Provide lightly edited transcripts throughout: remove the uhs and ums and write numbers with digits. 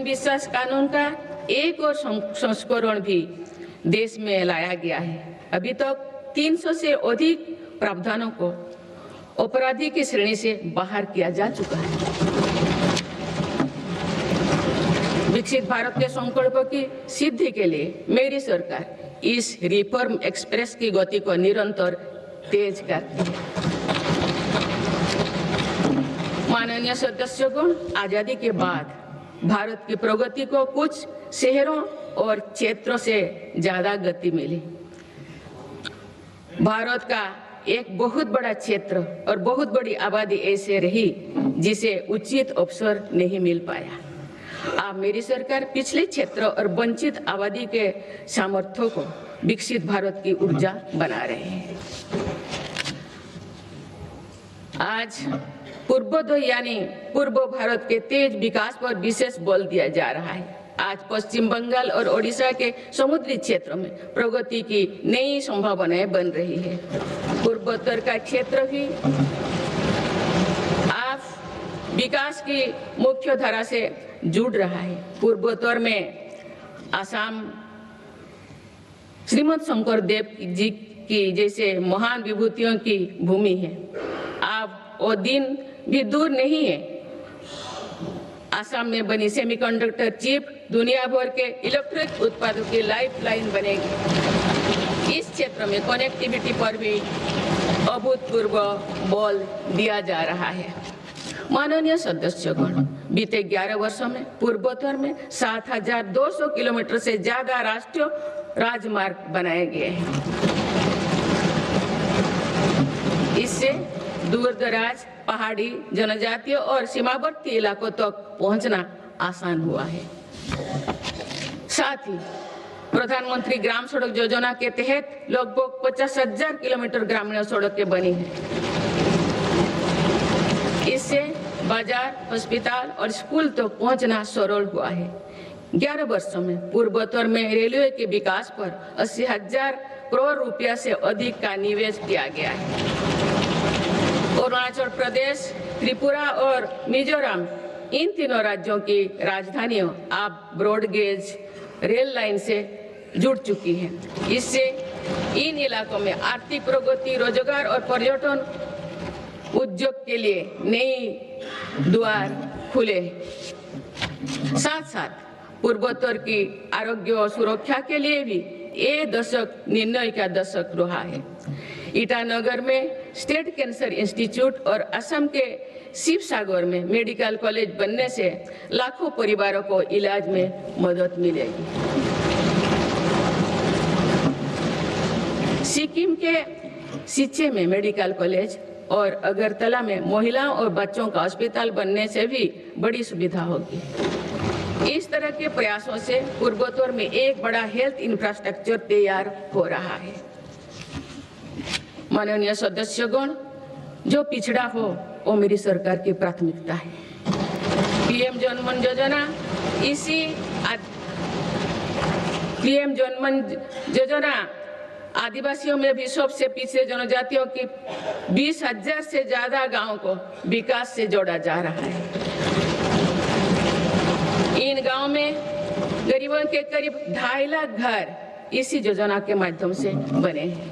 विश्वास कानून का एक और संस्करण भी देश में लाया गया है। अभी तक 300 से अधिक प्रावधानों को अपराधी की श्रेणी से बाहर किया जा चुका है। विकसित भारत के संकल्प की सिद्धि के लिए मेरी सरकार इस रिफॉर्म एक्सप्रेस की गति को निरंतर तेज करती है। माननीय सदस्यगण, आजादी के बाद भारत की प्रगति को कुछ शहरों और क्षेत्रों से ज्यादा गति मिली। भारत का एक बहुत बड़ा क्षेत्र और बहुत बड़ी आबादी ऐसे रही जिसे उचित अवसर नहीं मिल पाया। अब मेरी सरकार पिछले क्षेत्र और वंचित आबादी के सामर्थ्यों को विकसित भारत की ऊर्जा बना रहे हैं। आज पूर्वोदय यानी पूर्व भारत के तेज विकास पर विशेष बल दिया जा रहा है। आज पश्चिम बंगाल और ओडिशा के समुद्री क्षेत्रों में प्रगति की नई संभावनाएं बन रही है। पूर्वोत्तर का क्षेत्र भी आज विकास की मुख्य धारा से जुड़ रहा है। पूर्वोत्तर में असम श्रीमद शंकर देव जी की जैसे महान विभूतियों की भूमि है। अब वो दिन भी दूर नहीं है। असम में बनी सेमीकंडक्टर चिप दुनिया भर के इलेक्ट्रिक उत्पादों की लाइफलाइन बनेगी। इस क्षेत्र में कनेक्टिविटी पर भी अभूतपूर्व बल दिया जा रहा है। माननीय सदस्यगण, बीते 11 वर्षों में पूर्वोत्तर में 7,200 किलोमीटर से ज्यादा राष्ट्रीय राजमार्ग बनाए गए हैं। इससे दूर दराज पहाड़ी जनजातीय और सीमावर्ती इलाकों तक पहुंचना आसान हुआ है। साथ ही प्रधानमंत्री ग्राम सड़क योजना के तहत लगभग 50,000 किलोमीटर ग्रामीण सड़कें बनी हैं। इससे बाजार, अस्पताल और स्कूल तक पहुंचना सरल हुआ है। 11 वर्षों में पूर्वोत्तर में रेलवे के विकास पर 80,000 करोड़ रुपया से अधिक का निवेश किया गया है। अरुणाचल प्रदेश, त्रिपुरा और मिजोरम, इन तीनों राज्यों की राजधानियों अब ब्रॉडगेज रेल लाइन से जुड़ चुकी है। इससे इन इलाकों में आर्थिक प्रगति, रोजगार और पर्यटन उद्योग के लिए नई द्वार खुले। साथ साथ पूर्वोत्तर की आरोग्य और सुरक्षा के लिए भी ये दशक निर्णय का दशक रहा है। ईटानगर में स्टेट कैंसर इंस्टीट्यूट और असम के शिवसागर में मेडिकल कॉलेज बनने से लाखों परिवारों को इलाज में मदद मिलेगी। सिक्किम के सिच्चे में मेडिकल कॉलेज और अगरतला में महिलाओं और बच्चों का अस्पताल बनने से भी बड़ी सुविधा होगी। इस तरह के प्रयासों से पूर्वोत्तर में एक बड़ा हेल्थ इंफ्रास्ट्रक्चर तैयार हो रहा है। माननीय सदस्यगण, जो पिछड़ा हो वो मेरी सरकार की प्राथमिकता है। पीएम जनमन योजना पीएम जनमन योजना आदिवासियों में भी सबसे पिछड़े जनजातियों की 20,000 से ज्यादा गांवों को विकास से जोड़ा जा रहा है। इन गांवों में गरीबों के करीब 2.5 लाख घर इसी योजना के माध्यम से बने हैं।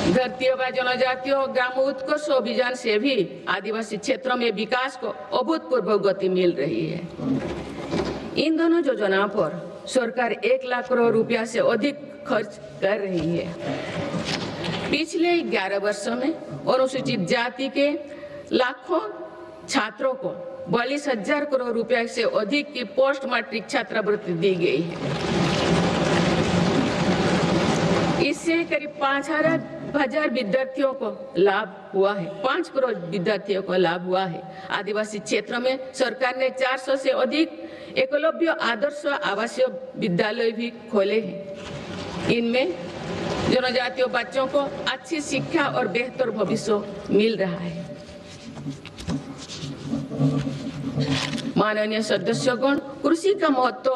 धरती आबा जनजातियों ग्राम उत्कर्ष अभियान से भी आदिवासी क्षेत्रों में विकास को अभूतपूर्व गति मिल रही है। इन दोनों योजनाओं पर सरकार 1 लाख करोड़ रुपया से अधिक खर्च कर रही है। पिछले 11 वर्षों में अनुसूचित जाति के लाखों छात्रों को 42,000 करोड़ रुपया से अधिक की पोस्ट मैट्रिक छात्रवृत्ति दी गई है। इससे करीब 5,000 विद्यार्थियों को लाभ हुआ है। 5 करोड़ विद्यार्थियों को लाभ हुआ है। आदिवासी क्षेत्रों में सरकार ने 400 से अधिक एकलव्य आदर्श आवासीय विद्यालय भी खोले हैं। इनमें जनजातीय बच्चों को अच्छी शिक्षा और बेहतर भविष्य मिल रहा है। माननीय सदस्यगण, कृषि का महत्व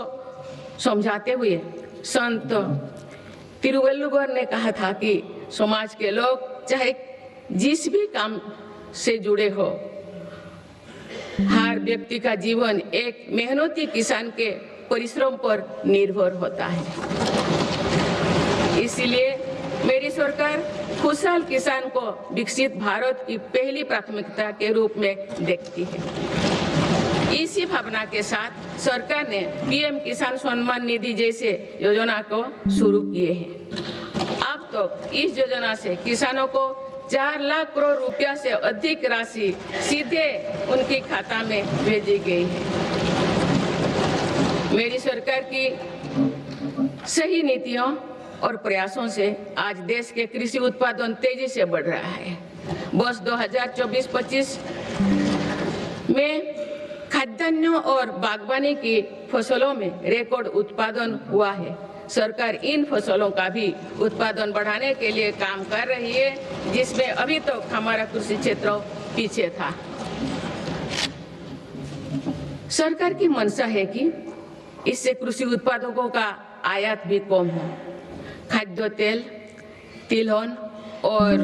समझाते हुए संत तिरुवल्लुवर ने कहा था कि समाज के लोग चाहे जिस भी काम से जुड़े हो, हर व्यक्ति का जीवन एक मेहनती किसान के परिश्रम पर निर्भर होता है। इसलिए मेरी सरकार खुशहाल किसान को विकसित भारत की पहली प्राथमिकता के रूप में देखती है। इसी भावना के साथ सरकार ने पीएम किसान सम्मान निधि जैसे योजना को शुरू किए हैं। अब तो इस योजना से किसानों को 4 लाख करोड़ रुपया से अधिक राशि सीधे उनके खाता में भेजी गई है। मेरी सरकार की सही नीतियों और प्रयासों से आज देश के कृषि उत्पादन तेजी से बढ़ रहा है। वर्ष 2024-25 में खाद्यान्नों और बागवानी की फसलों में रिकॉर्ड उत्पादन हुआ है। सरकार इन फसलों का भी उत्पादन बढ़ाने के लिए काम कर रही है, जिसमें अभी तक तो हमारा कृषि क्षेत्र पीछे था। सरकार की मंशा है कि इससे कृषि उत्पादकों का आयात भी कम हो। खाद्य तेल, तिलहन और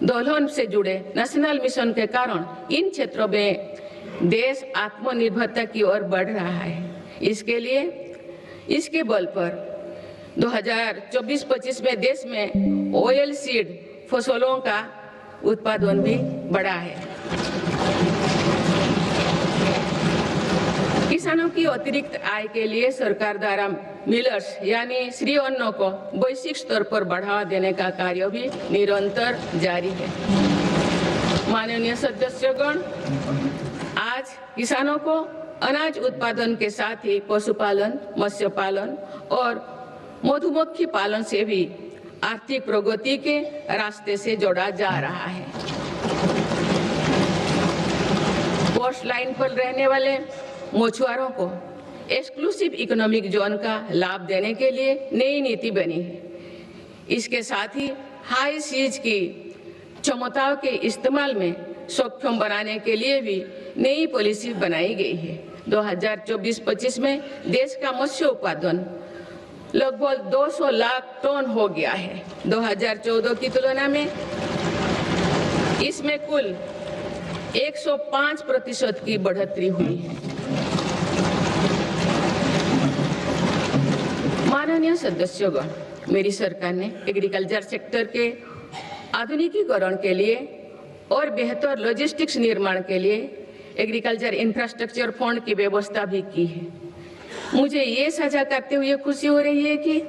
दलहन से जुड़े नेशनल मिशन के कारण इन क्षेत्रों में देश आत्मनिर्भरता की ओर बढ़ रहा है। इसके बल पर 2024-25 में देश में ऑयल सीड फसलों का उत्पादन भी बढ़ा है। किसानों की अतिरिक्त आय के लिए सरकार द्वारा मिलर्स यानी श्री अन्न को वैश्विक स्तर पर बढ़ावा देने का कार्य भी निरंतर जारी है। माननीय सदस्यगण, आज किसानों को अनाज उत्पादन के साथ ही पशुपालन, मत्स्य पालन और मधुमक्खी पालन से भी आर्थिक प्रगति के रास्ते से जोड़ा जा रहा है। कोस्ट लाइन पर रहने वाले मछुआरों को एक्सक्लूसिव इकोनॉमिक जोन का लाभ देने के लिए नई नीति बनी है। इसके साथ ही हाई सीज की क्षमताओं के इस्तेमाल में सक्षम बनाने के लिए भी नई पॉलिसी बनाई गई है। 2024-25 में देश का मत्स्य उत्पादन लगभग 200 लाख टन हो गया है। 2014 की तुलना में इसमें कुल 105% की बढ़ोतरी हुई है। माननीय सदस्यगण, मेरी सरकार ने एग्रीकल्चर सेक्टर के आधुनिकीकरण के लिए और बेहतर लॉजिस्टिक्स निर्माण के लिए एग्रीकल्चर इंफ्रास्ट्रक्चर फंड की व्यवस्था भी की है। मुझे ये साझा करते हुए खुशी हो रही है कि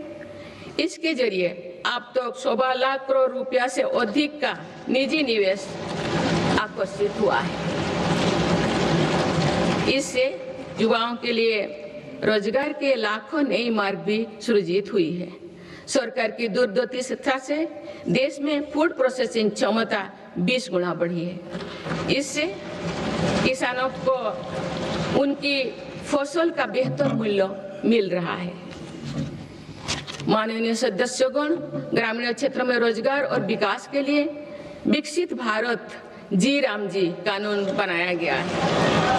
इसके जरिए अब तक 1.25 लाख करोड़ रुपया से अधिक का निजी निवेश आकर्षित हुआ है। इससे युवाओं के लिए रोजगार के लाखों नए मार्ग भी सृजित हुई है। सरकार की दूरदर्शिता से देश में फूड प्रोसेसिंग क्षमता 20 गुना बढ़ी है। इससे किसानों को उनकी फसल का बेहतर मूल्य मिल रहा है। माननीय सदस्यगण, ग्रामीण क्षेत्र में रोजगार और विकास के लिए विकसित भारत जी राम जी कानून बनाया गया है।